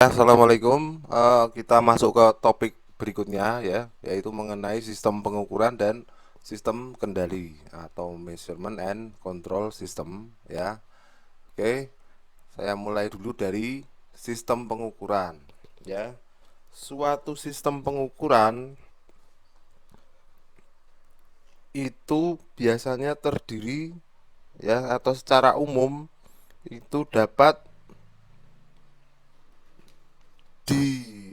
Assalamualaikum. Kita masuk ke topik berikutnya ya, yaitu mengenai sistem pengukuran dan sistem kendali atau measurement and control system ya. Oke, saya mulai dulu dari sistem pengukuran ya. Suatu sistem pengukuran itu biasanya terdiri ya atau secara umum itu di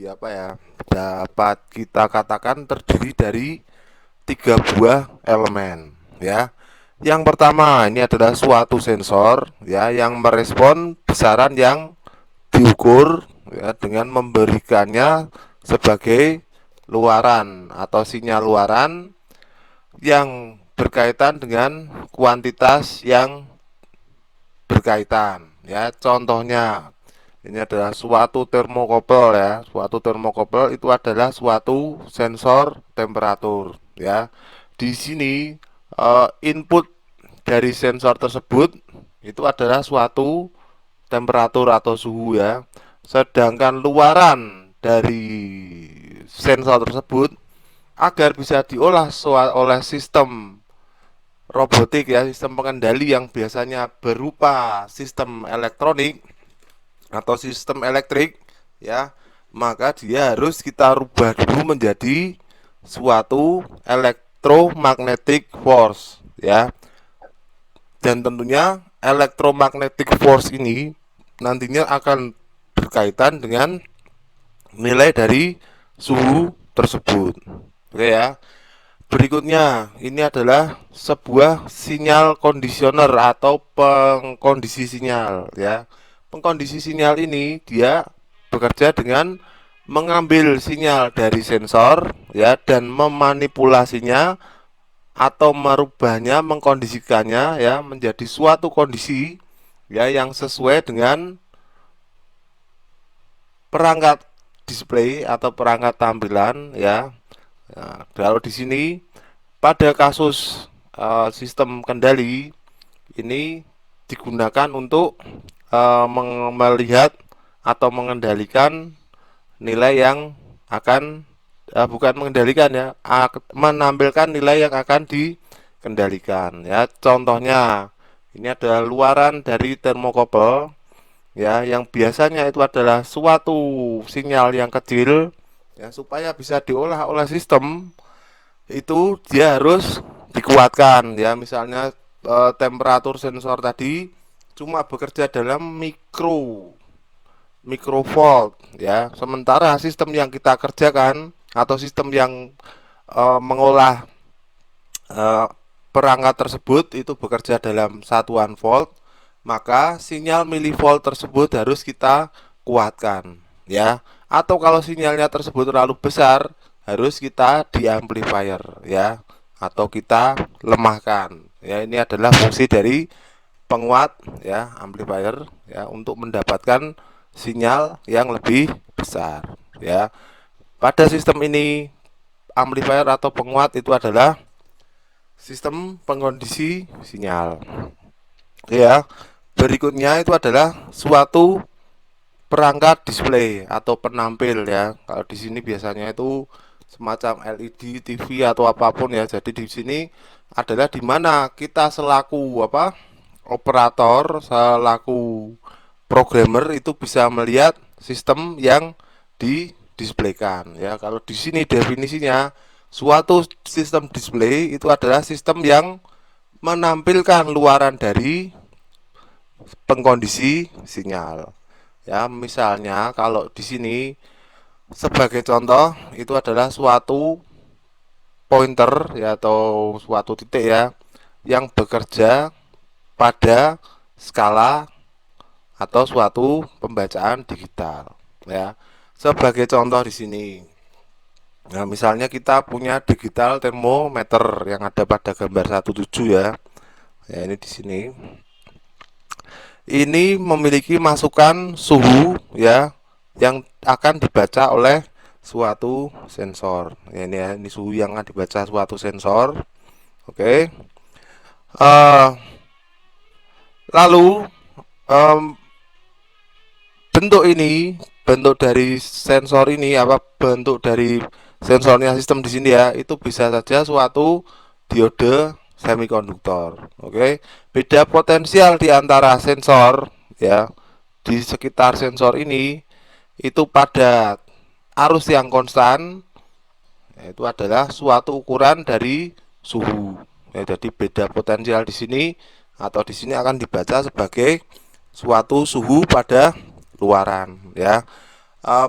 dapat kita katakan terdiri dari tiga buah elemen ya. Yang pertama ini adalah suatu sensor ya yang merespon besaran yang diukur ya dengan memberikannya sebagai luaran atau sinyal luaran yang berkaitan dengan kuantitas yang berkaitan ya. Contohnya ini adalah suatu termokouple ya. Suatu termokouple itu adalah suatu sensor temperatur ya. Di sini input dari sensor tersebut itu adalah suatu temperatur atau suhu ya. Sedangkan luaran dari sensor tersebut agar bisa diolah oleh sistem robotik ya, sistem pengendali yang biasanya berupa sistem elektronik atau sistem elektrik ya, maka dia harus kita rubah dulu menjadi suatu electromagnetic force ya. Dan tentunya electromagnetic force ini nantinya akan berkaitan dengan nilai dari suhu tersebut. Oke ya. Berikutnya, ini adalah sebuah sinyal kondisioner atau pengkondisi sinyal ya. Pengkondisi sinyal ini dia bekerja dengan mengambil sinyal dari sensor ya dan memanipulasinya atau merubahnya, mengkondisikannya ya menjadi suatu kondisi ya yang sesuai dengan perangkat display atau perangkat tampilan ya. Nah, kalau di sini pada kasus sistem kendali ini digunakan untuk melihat atau mengendalikan nilai yang akan bukan mengendalikan ya, menampilkan nilai yang akan dikendalikan ya. Contohnya ini adalah luaran dari termokouple ya yang biasanya itu adalah suatu sinyal yang kecil ya. Supaya bisa diolah oleh sistem itu dia harus dikuatkan ya. Misalnya temperatur sensor tadi cuma bekerja dalam mikrovolt ya, sementara sistem yang kita kerjakan atau sistem yang mengolah eh, perangkat tersebut itu bekerja dalam satuan volt, maka sinyal milivolt tersebut harus kita kuatkan ya. Atau kalau sinyalnya tersebut terlalu besar, harus kita di amplifier ya, atau kita lemahkan ya. Ini adalah fungsi dari penguat ya, amplifier ya, untuk mendapatkan sinyal yang lebih besar ya. Pada sistem ini amplifier atau penguat itu adalah sistem pengkondisi sinyal ya. Berikutnya itu adalah suatu perangkat display atau penampil ya. Kalau di sini biasanya itu semacam LED, TV atau apapun ya. Jadi di sini adalah di mana kita selaku operator, selaku programmer itu bisa melihat sistem yang didisplaykan ya. Kalau di sini definisinya suatu sistem display itu adalah sistem yang menampilkan luaran dari pengkondisi sinyal. Ya, misalnya kalau di sini sebagai contoh itu adalah suatu pointer ya atau suatu titik ya yang bekerja pada skala atau suatu pembacaan digital ya. Sebagai contoh di sini. Nah, misalnya kita punya digital thermometer yang ada pada gambar 17 ya. Ya, ini di sini. Ini memiliki masukan suhu ya yang akan dibaca oleh suatu sensor. Ya, ini suhu yang akan dibaca suatu sensor. Oke. Uh, lalu um, bentuk ini, bentuk dari sensor ini, apa bentuk dari sensornya sistem di sini ya, itu bisa saja suatu diode semikonduktor. Oke, beda potensial di antara sensor ya, di sekitar sensor ini itu pada arus yang konstan, yaitu adalah suatu ukuran dari suhu. Ya, jadi beda potensial di sini atau di sini akan dibaca sebagai suatu suhu pada luaran ya. Uh,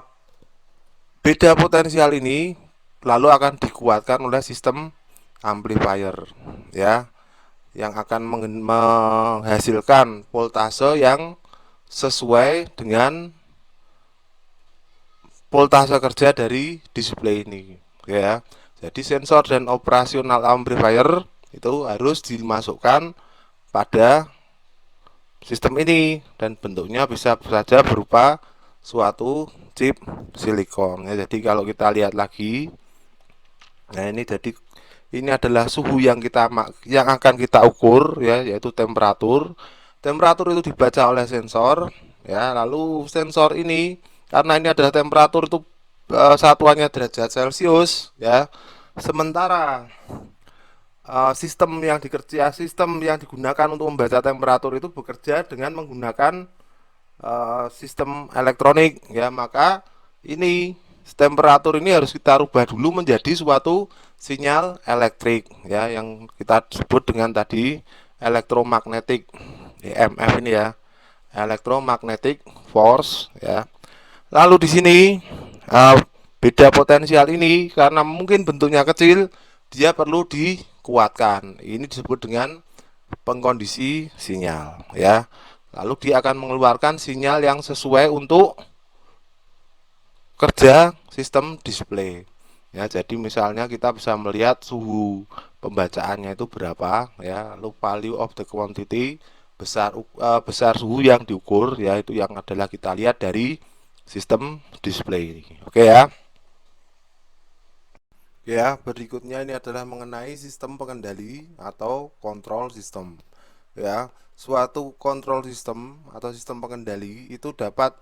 Beda potensial ini lalu akan dikuatkan oleh sistem amplifier ya, yang akan menghasilkan voltase yang sesuai dengan voltase kerja dari display ini ya. Jadi sensor dan operasional amplifier itu harus dimasukkan pada sistem ini dan bentuknya bisa saja berupa suatu chip silikon ya. Jadi kalau kita lihat lagi, nah ini jadi ini adalah suhu yang akan kita ukur ya, yaitu temperatur. Temperatur itu dibaca oleh sensor ya. Lalu sensor ini karena ini adalah temperatur itu satuannya derajat Celcius ya. Sementara sistem yang digunakan untuk membaca temperatur itu bekerja dengan menggunakan sistem elektronik ya, maka ini temperatur ini harus kita rubah dulu menjadi suatu sinyal elektrik ya, yang kita sebut dengan tadi elektromagnetic EMF ini ya, electromagnetic force ya. Lalu di sini uh, beda potensial ini karena mungkin bentuknya kecil, dia perlu dikuatkan. Ini disebut dengan pengkondisi sinyal ya. Lalu dia akan mengeluarkan sinyal yang sesuai untuk kerja sistem display. Ya, jadi misalnya kita bisa melihat suhu pembacaannya itu berapa ya, lalu value of the quantity, besar suhu yang diukur ya, itu yang adalah kita lihat dari sistem display. Oke ya. Ya, berikutnya ini adalah mengenai sistem pengendali atau control system. Ya, suatu control system atau sistem pengendali itu dapat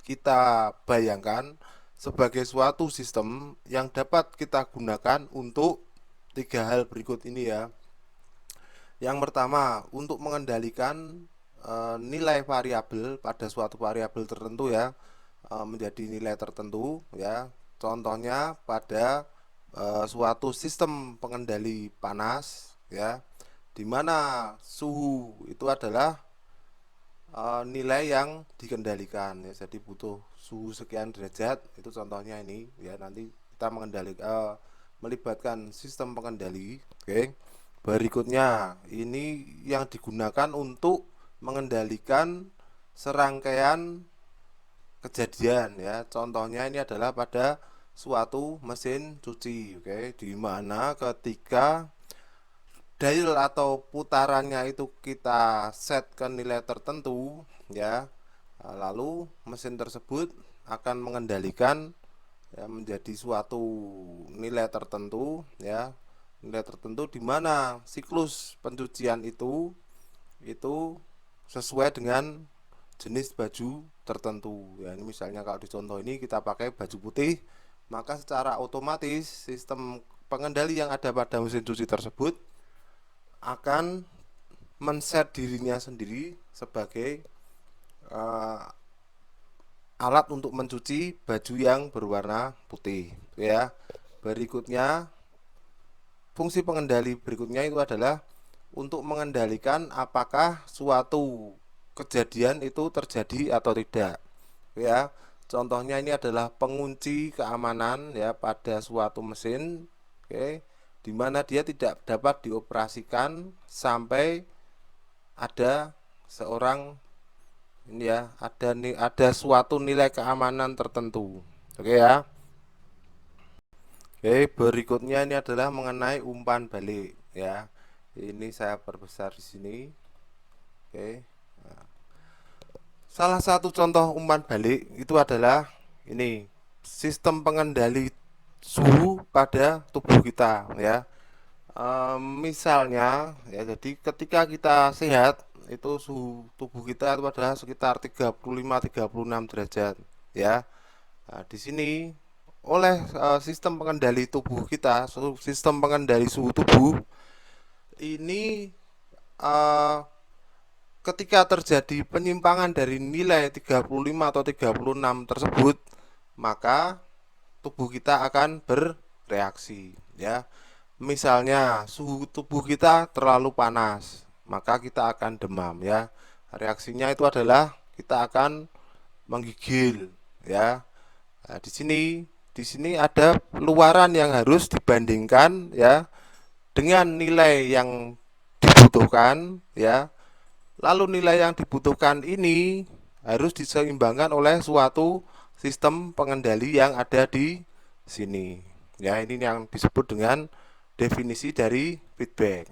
kita bayangkan sebagai suatu sistem yang dapat kita gunakan untuk tiga hal berikut ini ya. Yang pertama, untuk mengendalikan nilai variabel pada suatu variabel tertentu ya, menjadi nilai tertentu ya. Contohnya pada suatu sistem pengendali panas ya, di mana suhu itu adalah nilai yang dikendalikan ya. Jadi butuh suhu sekian derajat, itu contohnya ini ya. Nanti kita melibatkan sistem pengendali. Oke. Berikutnya ini yang digunakan untuk mengendalikan serangkaian kejadian ya. Contohnya ini adalah pada suatu mesin cuci, oke, di mana ketika dial atau putarannya itu kita set ke nilai tertentu ya, lalu mesin tersebut akan mengendalikan ya, menjadi suatu nilai tertentu ya, nilai tertentu di mana siklus pencucian itu sesuai dengan jenis baju tertentu ya. Ini misalnya kalau di contoh ini kita pakai baju putih, maka secara otomatis sistem pengendali yang ada pada mesin cuci tersebut akan men-set dirinya sendiri sebagai uh, alat untuk mencuci baju yang berwarna putih ya. Berikutnya, fungsi pengendali berikutnya itu adalah untuk mengendalikan apakah suatu kejadian itu terjadi atau tidak ya. Contohnya ini adalah pengunci keamanan ya pada suatu mesin, oke, di mana dia tidak dapat dioperasikan sampai ada seorang ini ya, ada suatu nilai keamanan tertentu. Oke ya. Oke, berikutnya ini adalah mengenai umpan balik ya. Ini saya perbesar di sini. Oke. Nah, salah satu contoh umpan balik itu adalah ini sistem pengendali suhu pada tubuh kita ya. Misalnya ya, jadi ketika kita sehat itu suhu tubuh kita itu adalah sekitar 35-36 derajat ya. Nah, di sini oleh sistem pengendali tubuh kita, sistem pengendali suhu tubuh ini eh, ketika terjadi penyimpangan dari nilai 35 atau 36 tersebut, maka tubuh kita akan bereaksi ya. Misalnya suhu tubuh kita terlalu panas, maka kita akan demam ya. Reaksinya itu adalah kita akan menggigil ya. Nah, di sini ada luaran yang harus dibandingkan ya dengan nilai yang dibutuhkan ya. Lalu nilai yang dibutuhkan ini harus diseimbangkan oleh suatu sistem pengendali yang ada di sini. Ya, ini yang disebut dengan definisi dari feedback.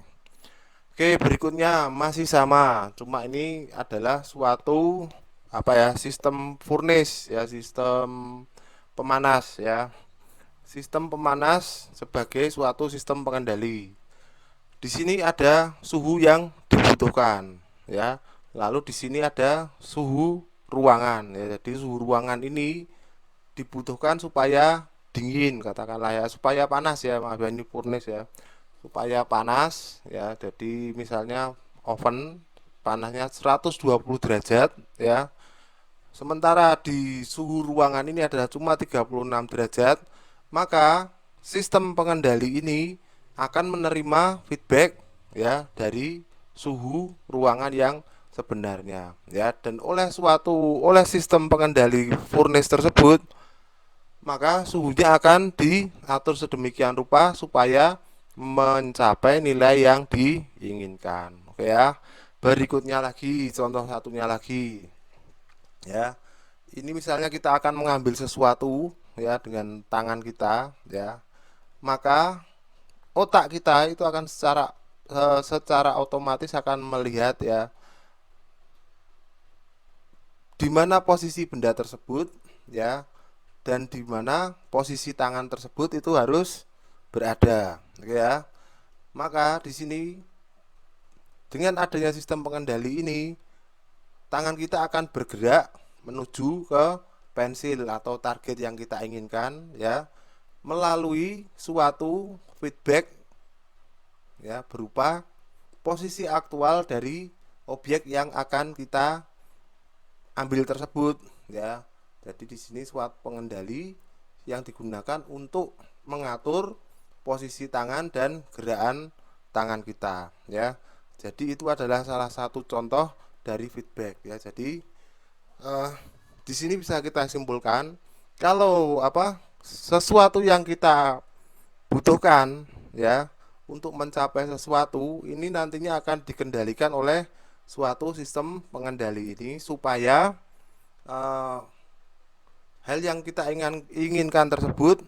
Oke, berikutnya masih sama, cuma ini adalah suatu sistem furnace ya, sistem pemanas ya. Sistem pemanas sebagai suatu sistem pengendali. Di sini ada suhu yang dibutuhkan ya. Lalu di sini ada suhu ruangan ya. Jadi suhu ruangan ini dibutuhkan supaya dingin katakanlah ya, supaya panas ya, maaf ini furnace ya. Supaya panas ya. Jadi misalnya oven panasnya 120 derajat ya. Sementara di suhu ruangan ini adalah cuma 36 derajat, maka sistem pengendali ini akan menerima feedback ya dari suhu ruangan yang sebenarnya ya, dan oleh sistem pengendali furnace tersebut, maka suhunya akan diatur sedemikian rupa supaya mencapai nilai yang diinginkan. Oke ya. Berikutnya lagi, contoh satunya lagi ya. Ini misalnya kita akan mengambil sesuatu ya dengan tangan kita ya. Maka otak kita itu akan secara otomatis akan melihat ya di mana posisi benda tersebut ya, dan di mana posisi tangan tersebut itu harus berada ya. Maka di sini dengan adanya sistem pengendali ini, tangan kita akan bergerak menuju ke pensil atau target yang kita inginkan ya, melalui suatu feedback ya, berupa posisi aktual dari objek yang akan kita ambil tersebut ya. Jadi di sini suatu pengendali yang digunakan untuk mengatur posisi tangan dan gerakan tangan kita ya. Jadi itu adalah salah satu contoh dari feedback ya. Jadi di sini bisa kita simpulkan kalau sesuatu yang kita butuhkan ya untuk mencapai sesuatu ini nantinya akan dikendalikan oleh suatu sistem pengendali ini supaya eh, hal yang kita inginkan tersebut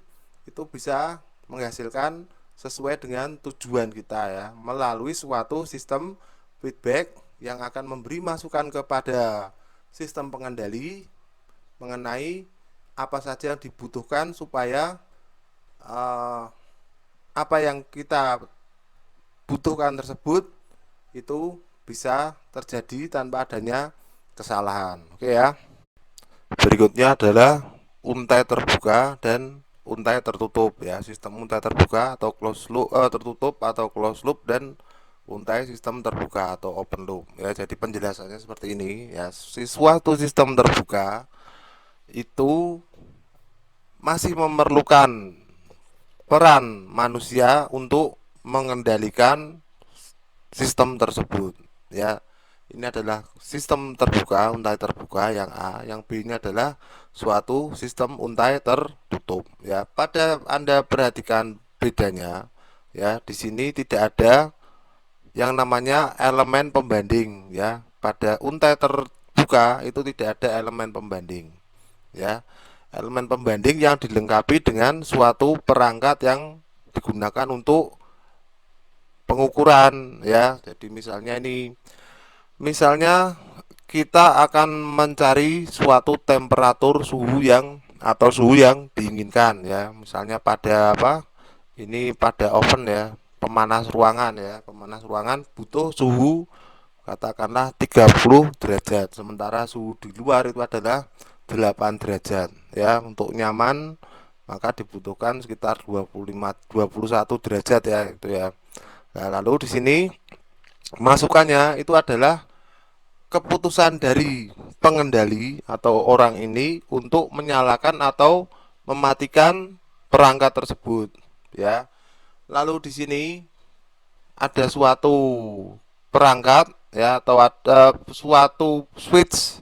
itu bisa menghasilkan sesuai dengan tujuan kita ya, melalui suatu sistem feedback yang akan memberi masukan kepada sistem pengendali mengenai apa saja yang dibutuhkan supaya apa yang kita butuhkan tersebut itu bisa terjadi tanpa adanya kesalahan. Oke ya. Berikutnya adalah untai terbuka dan untai tertutup ya. Sistem untai terbuka atau close loop, tertutup atau close loop, dan untai sistem terbuka atau open loop ya. Jadi penjelasannya seperti ini ya. Suatu sistem terbuka itu masih memerlukan peran manusia untuk mengendalikan sistem tersebut ya. Ini adalah sistem terbuka, untai terbuka yang A, yang B ini adalah suatu sistem untai tertutup ya. Pada Anda perhatikan bedanya ya, di sini tidak ada yang namanya elemen pembanding ya. Pada untai terbuka itu tidak ada elemen pembanding ya. Elemen pembanding yang dilengkapi dengan suatu perangkat yang digunakan untuk pengukuran ya. Jadi misalnya kita akan mencari suatu temperatur suhu yang diinginkan ya. Misalnya pada pada oven ya, pemanas ruangan ya. Pemanas ruangan butuh suhu katakanlah 30 derajat, sementara suhu di luar itu adalah 8 derajat. Ya, untuk nyaman maka dibutuhkan sekitar 21 derajat ya itu ya. Nah, lalu di sini masukannya itu adalah keputusan dari pengendali atau orang ini untuk menyalakan atau mematikan perangkat tersebut ya. Lalu di sini ada suatu perangkat ya atau ada suatu switch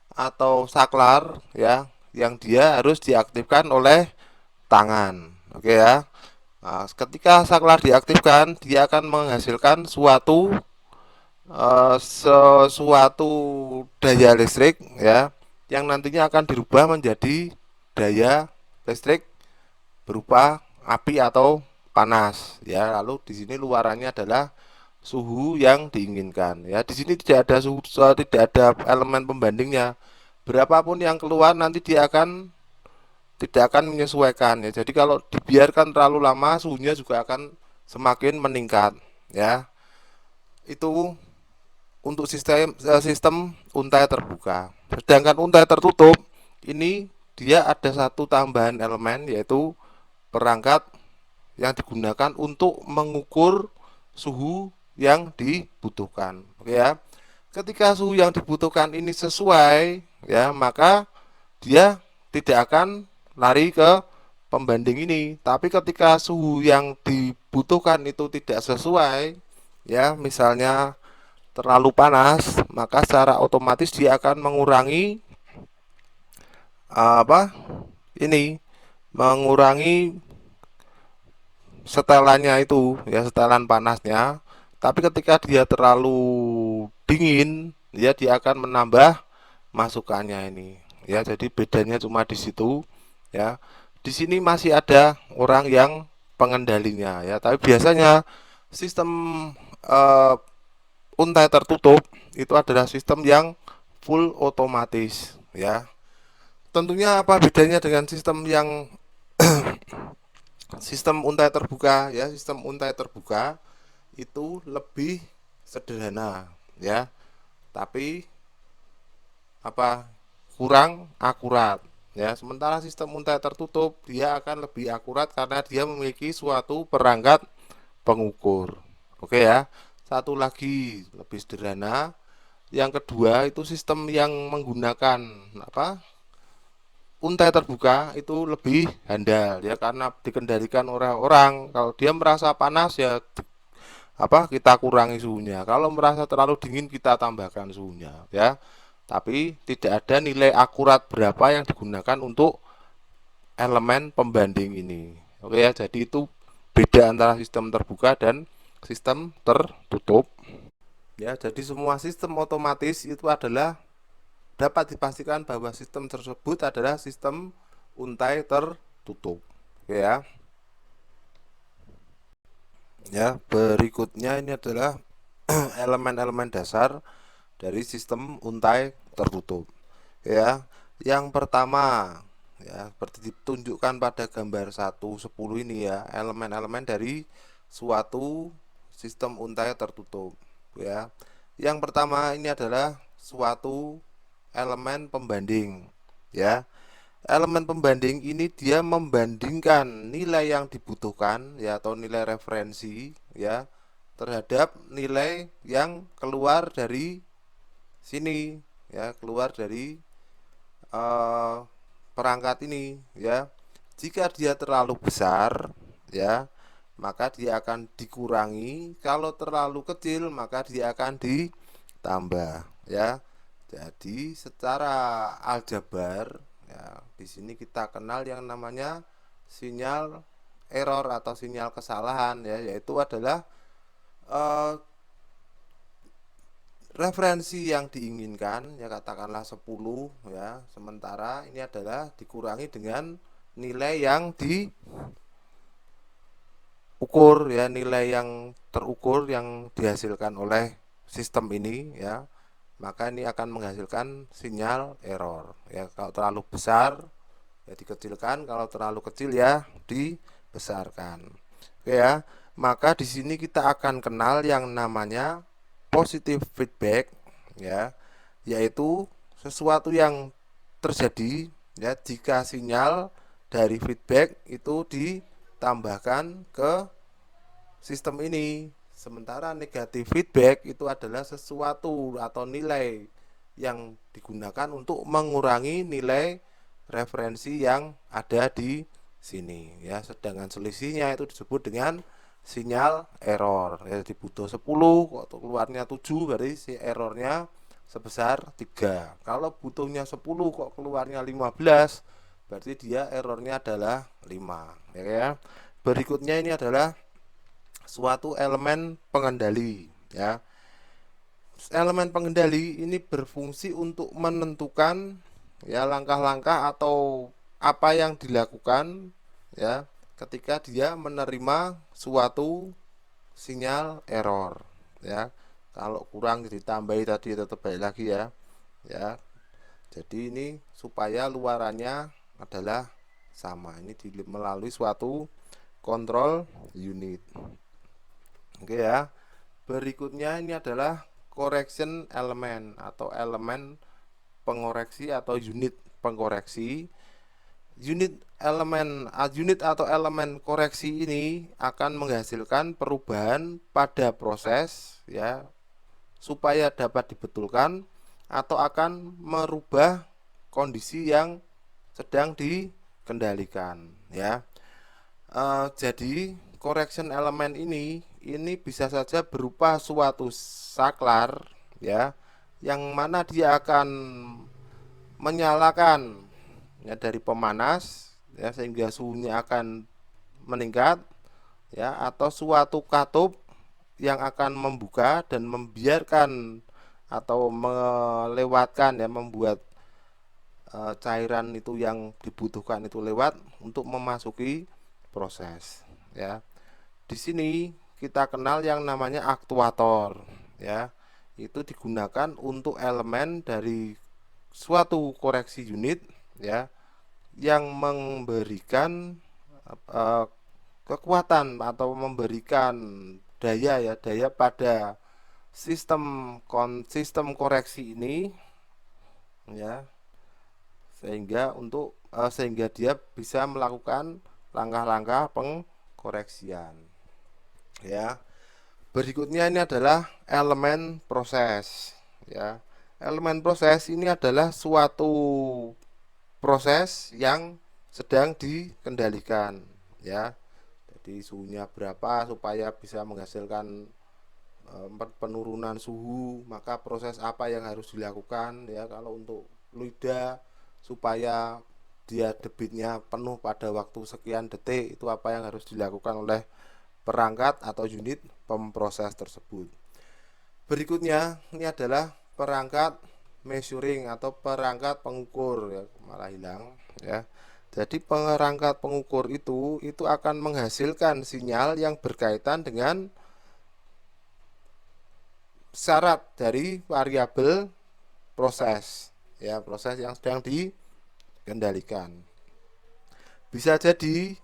atau saklar ya yang dia harus diaktifkan oleh tangan. Oke ya. Nah, ketika saklar diaktifkan, dia akan menghasilkan sesuatu daya listrik ya yang nantinya akan dirubah menjadi daya listrik berupa api atau panas ya. Lalu di sini luarannya adalah suhu yang diinginkan ya. Di sini tidak ada suhu, tidak ada elemen pembandingnya. Berapapun yang keluar nanti dia akan tidak akan menyesuaikan ya. Jadi kalau dibiarkan terlalu lama suhunya juga akan semakin meningkat ya. Itu untuk sistem untai terbuka. Sedangkan untai tertutup ini dia ada satu tambahan elemen yaitu perangkat yang digunakan untuk mengukur suhu yang dibutuhkan. Oke ya. Ketika suhu yang dibutuhkan ini sesuai ya, maka dia tidak akan lari ke pembanding ini. Tapi ketika suhu yang dibutuhkan itu tidak sesuai ya, misalnya terlalu panas, maka secara otomatis dia akan mengurangi apa? Ini mengurangi setelannya itu ya, setelan panasnya. Tapi ketika dia terlalu dingin ya, dia akan menambah masukannya ini ya. Jadi bedanya cuma di situ ya. Di sini masih ada orang yang pengendalinya ya, tapi biasanya sistem eh, untai tertutup itu adalah sistem yang full otomatis ya. Tentunya apa bedanya dengan sistem yang sistem untai terbuka ya. Sistem untai terbuka itu lebih sederhana ya, tapi apa kurang akurat ya. Sementara sistem untai tertutup dia akan lebih akurat karena dia memiliki suatu perangkat pengukur. Oke ya. Satu lagi lebih sederhana. Yang kedua itu sistem yang menggunakan apa? Untai terbuka itu lebih handal ya karena dikendalikan orang-orang. Kalau dia merasa panas ya apa kita kurangi suhunya. Kalau merasa terlalu dingin kita tambahkan suhunya ya. Tapi tidak ada nilai akurat berapa yang digunakan untuk elemen pembanding ini. Oke ya, jadi itu beda antara sistem terbuka dan sistem tertutup. Ya, jadi semua sistem otomatis itu adalah dapat dipastikan bahwa sistem tersebut adalah sistem untai tertutup. Oke ya. Ya, berikutnya ini adalah elemen-elemen dasar dari sistem untai tertutup. Ya, yang pertama ya seperti ditunjukkan pada gambar 1.10 ini ya, elemen-elemen dari suatu sistem untai tertutup ya. Yang pertama ini adalah suatu elemen pembanding ya. Elemen pembanding ini dia membandingkan nilai yang dibutuhkan ya atau nilai referensi ya terhadap nilai yang keluar dari sini ya, keluar dari eh, perangkat ini ya. Jika dia terlalu besar ya, maka dia akan dikurangi. Kalau terlalu kecil maka dia akan ditambah ya. Jadi secara aljabar ya, di sini kita kenal yang namanya sinyal error atau sinyal kesalahan ya, yaitu adalah eh, referensi yang diinginkan ya katakanlah 10 ya, sementara ini adalah dikurangi dengan nilai yang diukur ya, nilai yang terukur yang dihasilkan oleh sistem ini ya, maka ini akan menghasilkan sinyal error ya. Kalau terlalu besar ya dikecilkan, kalau terlalu kecil ya dibesarkan. Oke ya, maka di sini kita akan kenal yang namanya positive feedback, ya, yaitu sesuatu yang terjadi ya jika sinyal dari feedback itu ditambahkan ke sistem ini. Sementara negatif feedback itu adalah sesuatu atau nilai yang digunakan untuk mengurangi nilai referensi yang ada di sini ya. Sedangkan selisihnya itu disebut dengan sinyal error. Ya, dibutuh 10 kok keluarnya 7, berarti si errornya sebesar 3. Kalau butuhnya 10 kok keluarnya 15, berarti dia errornya adalah 5 ya. Berikutnya ini adalah suatu elemen pengendali ya. Elemen pengendali ini berfungsi untuk menentukan ya langkah-langkah atau apa yang dilakukan ya ketika dia menerima suatu sinyal error ya. Kalau kurang ditambahi tadi tetap baik lagi ya. Ya. Jadi ini supaya luarannya adalah sama. Ini melalui suatu kontrol unit. Oke ya. Berikutnya ini adalah correction element atau elemen pengoreksi atau unit pengoreksi. Unit atau elemen koreksi ini akan menghasilkan perubahan pada proses ya supaya dapat dibetulkan atau akan merubah kondisi yang sedang dikendalikan ya. Jadi correction element ini bisa saja berupa suatu saklar ya yang mana dia akan menyalakan ya dari pemanas ya sehingga suhunya akan meningkat ya, atau suatu katup yang akan membuka dan membiarkan atau melewatkan ya membuat cairan itu yang dibutuhkan itu lewat untuk memasuki proses ya. Di sini kita kenal yang namanya aktuator ya. Itu digunakan untuk elemen dari suatu koreksi unit ya yang memberikan kekuatan atau memberikan daya pada sistem koreksi ini ya sehingga dia bisa melakukan langkah-langkah pengkoreksian ya. Berikutnya ini adalah elemen proses ya. Elemen proses ini adalah suatu proses yang sedang dikendalikan ya. Jadi suhunya berapa supaya bisa menghasilkan penurunan suhu, maka proses apa yang harus dilakukan ya. Kalau untuk fluida supaya dia debitnya penuh pada waktu sekian detik, itu apa yang harus dilakukan oleh perangkat atau unit pemproses tersebut. Berikutnya ini adalah perangkat measuring atau perangkat pengukur ya, malah hilang ya. Jadi perangkat pengukur itu akan menghasilkan sinyal yang berkaitan dengan syarat dari variabel proses ya, proses yang sedang dikendalikan. Bisa jadi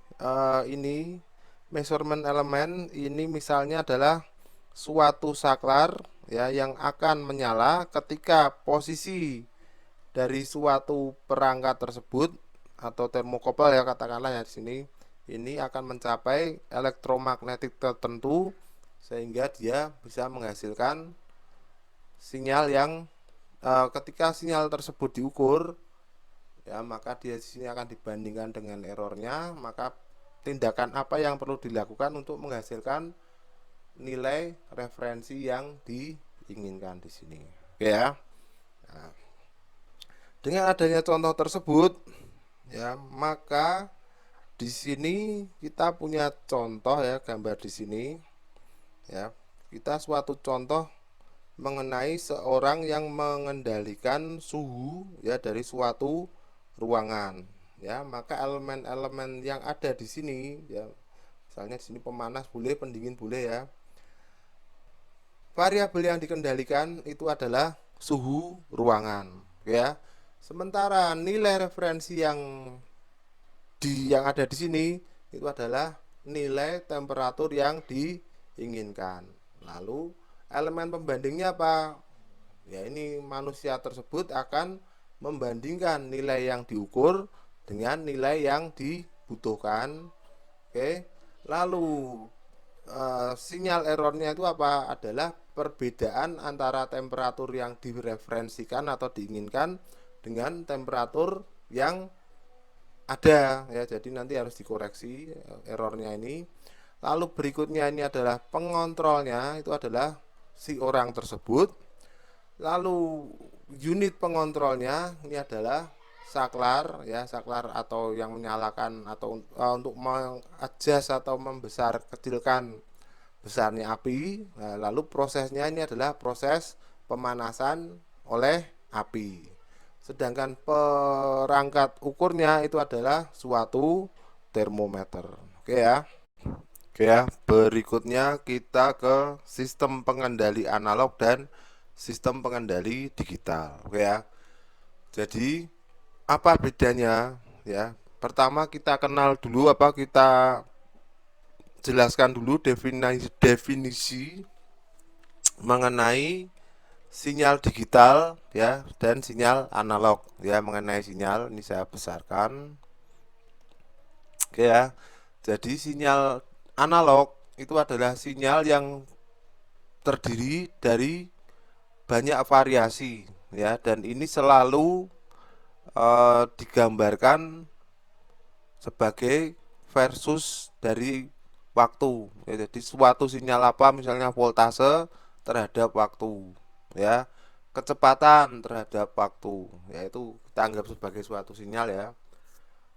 ini measurement element ini misalnya adalah suatu saklar ya yang akan menyala ketika posisi dari suatu perangkat tersebut atau termokopel ya katakanlah ya di sini, ini akan mencapai elektromagnetik tertentu sehingga dia bisa menghasilkan sinyal yang ketika sinyal tersebut diukur ya, maka dia di sini akan dibandingkan dengan errornya, maka tindakan apa yang perlu dilakukan untuk menghasilkan nilai referensi yang diinginkan di sini. Oke ya. Nah, dengan adanya contoh tersebut ya, maka di sini kita punya contoh ya, gambar di sini ya. Kita suatu contoh mengenai seorang yang mengendalikan suhu ya dari suatu ruangan ya. Maka elemen-elemen yang ada di sini ya, misalnya di sini pemanas boleh, pendingin boleh ya. Variabel yang dikendalikan itu adalah suhu ruangan ya. Sementara nilai referensi yang ada di sini itu adalah nilai temperatur yang diinginkan. Lalu Elemen pembandingnya apa? Ya, ini manusia tersebut akan membandingkan nilai yang diukur dengan nilai yang dibutuhkan. Oke. Lalu sinyal errornya itu apa? Adalah perbedaan antara temperatur yang direferensikan atau diinginkan dengan temperatur yang ada, ya. Jadi nanti harus dikoreksi errornya ini. Lalu berikutnya ini adalah pengontrolnya, itu adalah si orang tersebut. Lalu unit pengontrolnya ini adalah saklar, ya, saklar atau yang menyalakan atau untuk mengadjust atau membesar kecilkan besarnya api. Nah, lalu prosesnya ini adalah proses pemanasan oleh api. Sedangkan perangkat ukurnya itu adalah suatu termometer. Oke ya. Oke ya, berikutnya kita ke sistem pengendali analog dan sistem pengendali digital. Oke ya. Jadi apa bedanya ya? Pertama kita kenal dulu apa kita jelaskan dulu definisi mengenai sinyal digital ya dan sinyal analog ya. Mengenai sinyal ini saya besarkan. Oke ya. Jadi sinyal analog itu adalah sinyal yang terdiri dari banyak variasi ya, dan ini selalu digambarkan sebagai versus dari waktu ya. Jadi suatu sinyal apa, misalnya voltase terhadap waktu ya, kecepatan terhadap waktu, yaitu kita anggap sebagai suatu sinyal ya.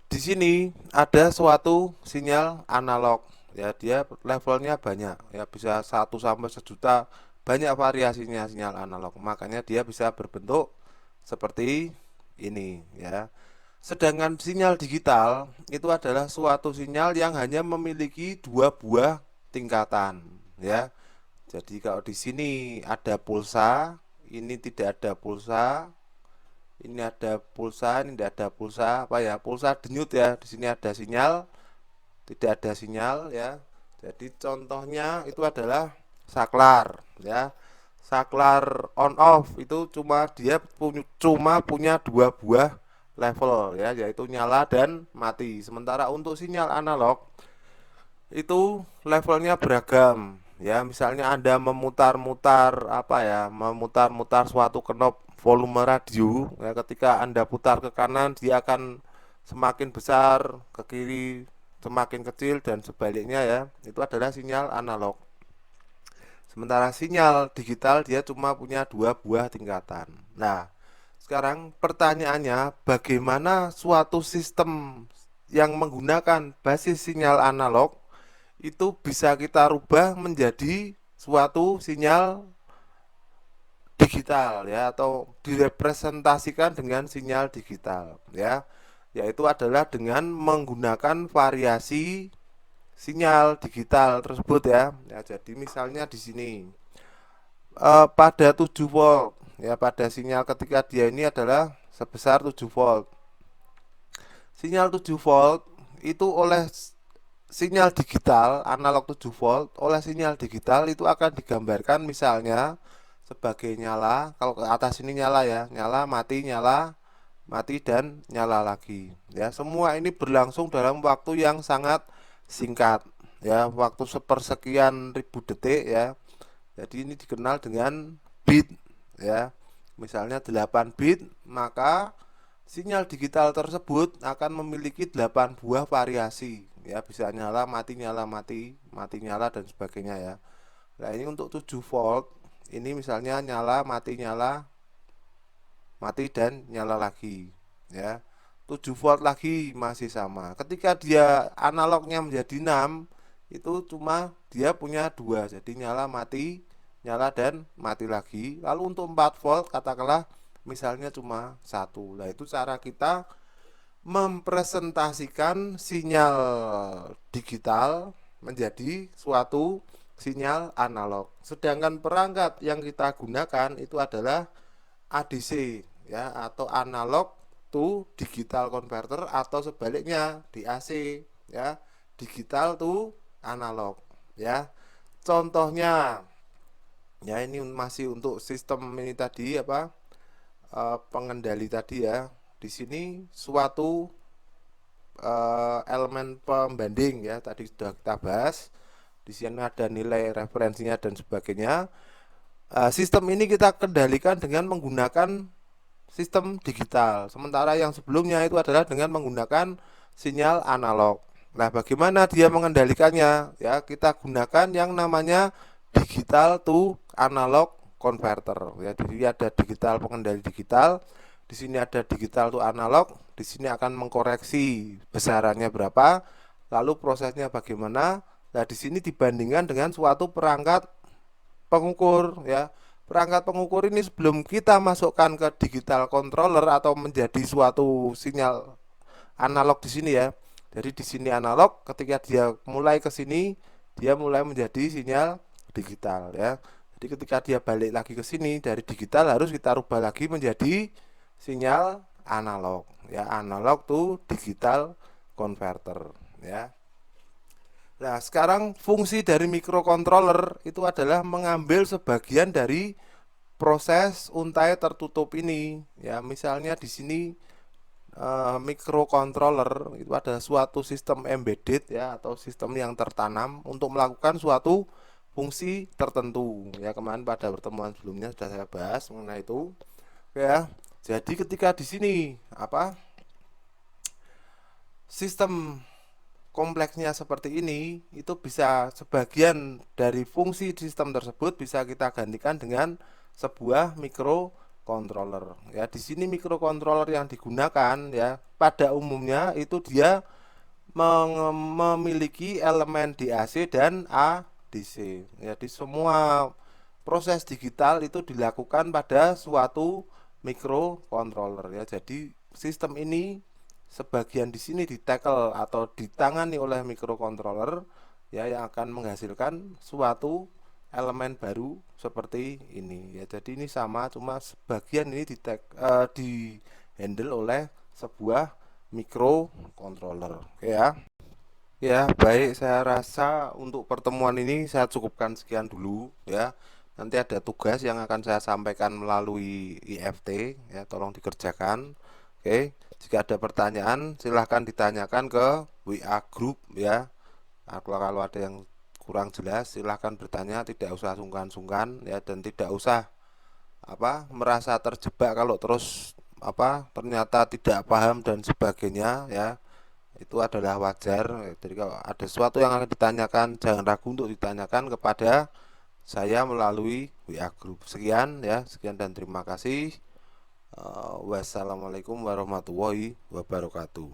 Di sini ada suatu sinyal analog ya, dia levelnya banyak ya, bisa 1 sampai 1 juta, banyak variasinya sinyal analog, makanya dia bisa berbentuk seperti ini ya. Sedangkan sinyal digital itu adalah suatu sinyal yang hanya memiliki 2 buah tingkatan ya. Jadi kalau di sini ada pulsa, ini tidak ada pulsa, ini ada pulsa, ini tidak ada pulsa, apa ya? Pulsa denyut ya. Di sini ada sinyal, tidak ada sinyal ya. Jadi contohnya itu adalah saklar ya. Saklar on off itu cuma punya 2 buah level ya, yaitu nyala dan mati. Sementara untuk sinyal analog itu levelnya beragam ya. Misalnya Anda memutar-mutar apa ya, memutar-mutar suatu knob volume radio ya, ketika Anda putar ke kanan dia akan semakin besar, ke kiri semakin kecil, dan sebaliknya ya. Itu adalah sinyal analog. Sementara sinyal digital dia cuma punya 2 buah tingkatan. Nah, sekarang pertanyaannya, bagaimana suatu sistem yang menggunakan basis sinyal analog itu bisa kita rubah menjadi suatu sinyal digital ya, atau direpresentasikan dengan sinyal digital ya, yaitu adalah dengan menggunakan variasi sinyal digital tersebut ya. Ya, jadi misalnya di sini pada 7 volt ya, pada sinyal ketika dia ini adalah sebesar 7 volt. Sinyal 7 volt itu oleh sinyal digital analog 7 volt, oleh sinyal digital itu akan digambarkan misalnya sebagai nyala. Kalau ke atas ini nyala ya, nyala, mati dan nyala lagi ya. Semua ini berlangsung dalam waktu yang sangat singkat ya, waktu sepersekian ribu detik ya. Jadi ini dikenal dengan bit ya. Misalnya 8 bit, maka sinyal digital tersebut akan memiliki 8 buah variasi ya, bisa nyala, mati, mati, nyala, dan sebagainya ya. Nah, ini untuk 7 volt, ini misalnya nyala, mati dan nyala lagi ya. 7 volt lagi masih sama. Ketika dia analognya menjadi 6, itu cuma dia punya 2, jadi nyala, mati, nyala dan mati lagi. Lalu untuk 4 volt katakanlah misalnya cuma 1. Nah, itu cara kita mempresentasikan sinyal digital menjadi suatu sinyal analog. Sedangkan perangkat yang kita gunakan itu adalah ADC ya, atau analog to digital converter, atau sebaliknya DAC ya, digital to analog ya. Contohnya Ya, ini masih untuk sistem ini tadi apa, pengendali tadi ya. Di sini suatu elemen pembanding ya, tadi sudah kita bahas. Di sini ada nilai referensinya dan sebagainya. Sistem ini kita kendalikan dengan menggunakan sistem digital. Sementara yang sebelumnya itu adalah dengan menggunakan sinyal analog. Nah, bagaimana dia mengendalikannya? Ya, kita gunakan yang namanya digital to analog converter. Ya, jadi ada digital, pengendali digital. Di sini ada digital to analog. Di sini akan mengkoreksi besarannya berapa, lalu prosesnya bagaimana. Nah, di sini dibandingkan dengan suatu perangkat pengukur ya. Perangkat pengukur ini sebelum kita masukkan ke digital controller atau menjadi suatu sinyal analog di sini ya. Jadi di sini analog, ketika dia mulai ke sini, dia mulai menjadi sinyal digital ya. Jadi ketika dia balik lagi ke sini dari digital harus kita rubah lagi menjadi sinyal analog ya, analog to digital converter ya. Nah, sekarang fungsi dari microcontroller itu adalah mengambil sebagian dari proses untai tertutup ini. Ya, misalnya di sini microcontroller itu adalah suatu sistem embedded ya, atau sistem yang tertanam untuk melakukan suatu fungsi tertentu. Ya, kemarin pada pertemuan sebelumnya sudah saya bahas mengenai itu. Ya, jadi ketika di sini apa sistem kompleksnya seperti ini, itu bisa sebagian dari fungsi sistem tersebut bisa kita gantikan dengan sebuah microcontroller. Ya, di sini microcontroller yang digunakan ya pada umumnya itu dia memiliki elemen DAC dan ADC. Ya, di semua proses digital itu dilakukan pada suatu microcontroller ya. Jadi sistem ini sebagian di sini ditackle atau ditangani oleh microcontroller ya, yang akan menghasilkan suatu elemen baru seperti ini ya. Jadi ini sama, cuma sebagian ini di handle oleh sebuah microcontroller. Oke ya. Ya, baik, saya rasa untuk pertemuan ini saya cukupkan sekian dulu ya. Nanti ada tugas yang akan saya sampaikan melalui IFT ya, tolong dikerjakan. Oke, jika ada pertanyaan silahkan ditanyakan ke WA group ya. Nah, kalau ada yang kurang jelas silahkan bertanya, tidak usah sungkan-sungkan ya, dan tidak usah merasa terjebak kalau terus ternyata tidak paham dan sebagainya ya. Itu adalah wajar. Jadi kalau ada sesuatu yang akan ditanyakan, jangan ragu untuk ditanyakan kepada saya melalui WA group. Sekian ya, sekian dan terima kasih. Wassalamualaikum warahmatullahi wabarakatuh.